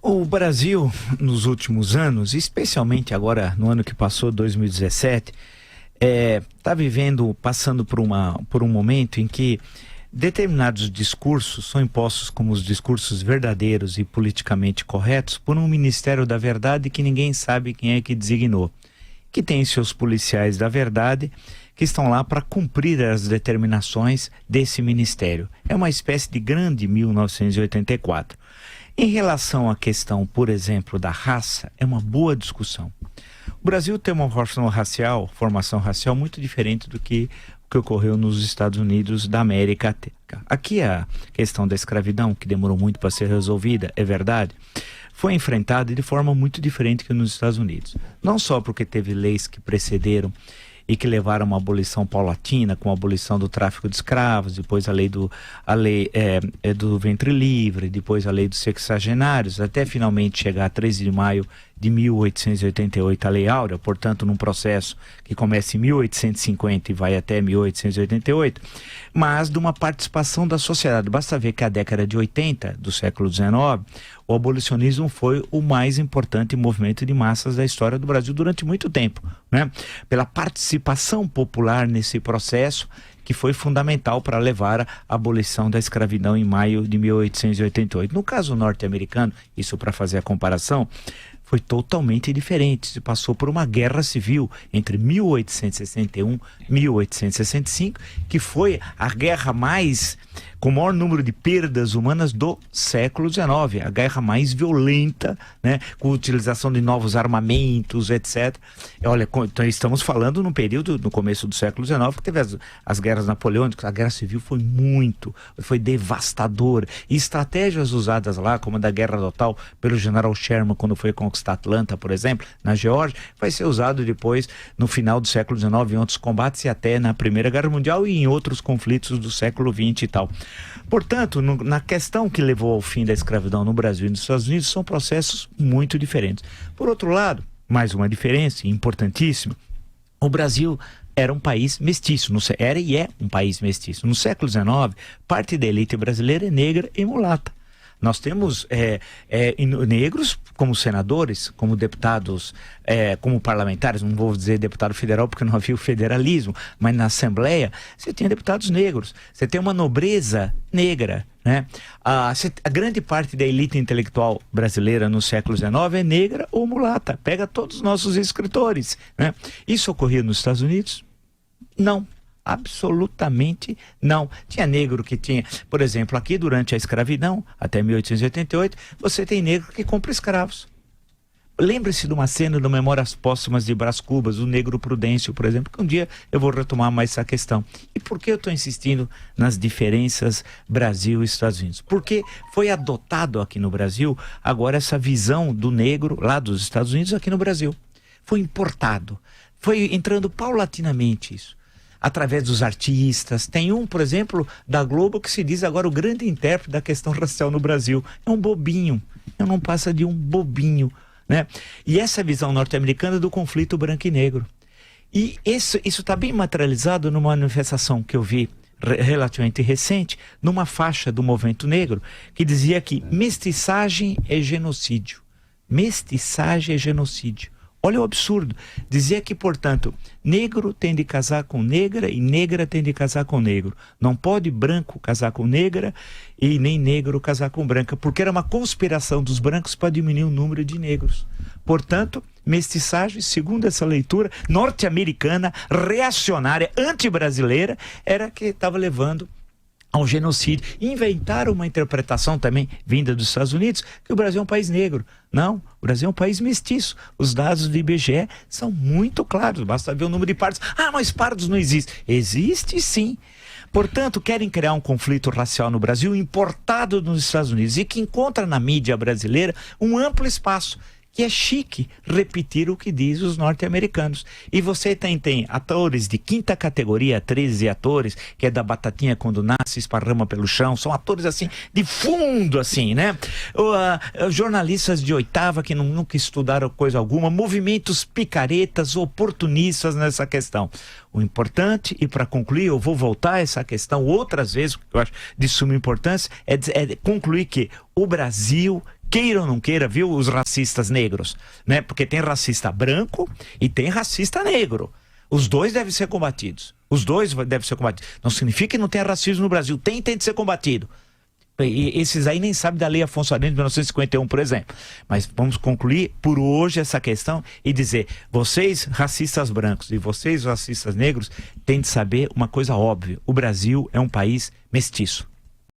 O Brasil, nos últimos anos, especialmente agora no ano que passou, 2017, está passando por um momento em que determinados discursos são impostos como os discursos verdadeiros e politicamente corretos por um Ministério da Verdade que ninguém sabe quem é que designou, que tem seus policiais da verdade que estão lá para cumprir as determinações desse ministério. É uma espécie de grande 1984. Em relação à questão, por exemplo, da raça, é uma boa discussão. O Brasil tem uma formação racial muito diferente do que o que ocorreu nos Estados Unidos da América. Aqui a questão da escravidão, que demorou muito para ser resolvida, é verdade, foi enfrentada de forma muito diferente que nos Estados Unidos. Não só porque teve leis que precederam e que levaram a uma abolição paulatina, com a abolição do tráfico de escravos, depois a lei do ventre livre, depois a lei dos sexagenários, até finalmente chegar a 13 de maio de 1888, a Lei Áurea, portanto num processo que começa em 1850 e vai até 1888, mas de uma participação da sociedade. Basta ver que a década de 80 do século XIX, o abolicionismo foi o mais importante movimento de massas da história do Brasil durante muito tempo, né? Pela participação popular nesse processo, que foi fundamental para levar à abolição da escravidão em maio de 1888. No caso norte-americano, isso para fazer a comparação, foi totalmente diferente. Se passou por uma guerra civil entre 1861 e 1865, que foi a guerra com o maior número de perdas humanas do século XIX, a guerra mais violenta, né, com a utilização de novos armamentos, etc. Olha, então estamos falando num período, no começo do século XIX, que teve as guerras napoleônicas. A guerra civil foi devastadora. E estratégias usadas lá, como a da guerra total pelo general Sherman, quando foi conquistar Atlanta, por exemplo, na Geórgia, vai ser usado depois, no final do século XIX, em outros combates e até na Primeira Guerra Mundial e em outros conflitos do século XX e tal. Portanto, na questão que levou ao fim da escravidão no Brasil e nos Estados Unidos, são processos muito diferentes. Por outro lado, mais uma diferença importantíssima, o Brasil era um país mestiço, era e é um país mestiço. No século XIX, parte da elite brasileira é negra e mulata. Nós temos negros como senadores, como deputados, como parlamentares. Não vou dizer deputado federal porque não havia o federalismo, mas na Assembleia você tem deputados negros, você tem uma nobreza negra, né? A grande parte da elite intelectual brasileira no século XIX é negra ou mulata. Pega todos os nossos escritores, né? Isso ocorria nos Estados Unidos? Não. Absolutamente não. Tinha negro que tinha, por exemplo, aqui durante a escravidão, até 1888, você tem negro que compra escravos. Lembre-se de uma cena do Memórias Póstumas de Brás Cubas, o Negro Prudêncio, por exemplo, que um dia eu vou retomar mais essa questão. E por que eu estou insistindo nas diferenças Brasil e Estados Unidos? Porque foi adotado aqui no Brasil agora essa visão do negro lá dos Estados Unidos aqui no Brasil. Foi importado, foi entrando paulatinamente isso, através dos artistas. Tem por exemplo, da Globo, que se diz agora o grande intérprete da questão racial no Brasil. É um bobinho, não passa de um bobinho, né? E essa visão norte-americana do conflito branco e negro. E isso está bem materializado numa manifestação que eu vi relativamente recente, numa faixa do movimento negro, que dizia que mestiçagem é genocídio. Mestiçagem é genocídio. Olha o absurdo. Dizia que, portanto, negro tem de casar com negra e negra tem de casar com negro. Não pode branco casar com negra e nem negro casar com branca, porque era uma conspiração dos brancos para diminuir o número de negros. Portanto, mestiçagem, segundo essa leitura norte-americana, reacionária, anti-brasileira, era que estava levando ao genocídio. Inventaram uma interpretação também, vinda dos Estados Unidos, que o Brasil é um país negro. Não, o Brasil é um país mestiço. Os dados do IBGE são muito claros, basta ver o número de pardos. Ah, mas pardos não existem. Existe sim. Portanto, querem criar um conflito racial no Brasil importado nos Estados Unidos e que encontra na mídia brasileira um amplo espaço, que é chique repetir o que diz os norte-americanos. E você tem atores de quinta categoria, 13 atores, que é da batatinha quando nasce, esparrama pelo chão, são atores assim, de fundo assim, né? Jornalistas de oitava que nunca estudaram coisa alguma, movimentos picaretas, oportunistas nessa questão. O importante, e para concluir, eu vou voltar a essa questão outras vezes, porque eu acho de suma importância, é concluir que o Brasil queira ou não queira, viu, os racistas negros, né? Porque tem racista branco e tem racista negro. Os dois devem ser combatidos. Os dois devem ser combatidos. Não significa que não tenha racismo no Brasil. Tem de ser combatido. E esses aí nem sabem da Lei Afonso Arinos de 1951, por exemplo. Mas vamos concluir por hoje essa questão e dizer, vocês racistas brancos e vocês racistas negros têm de saber uma coisa óbvia. O Brasil é um país mestiço.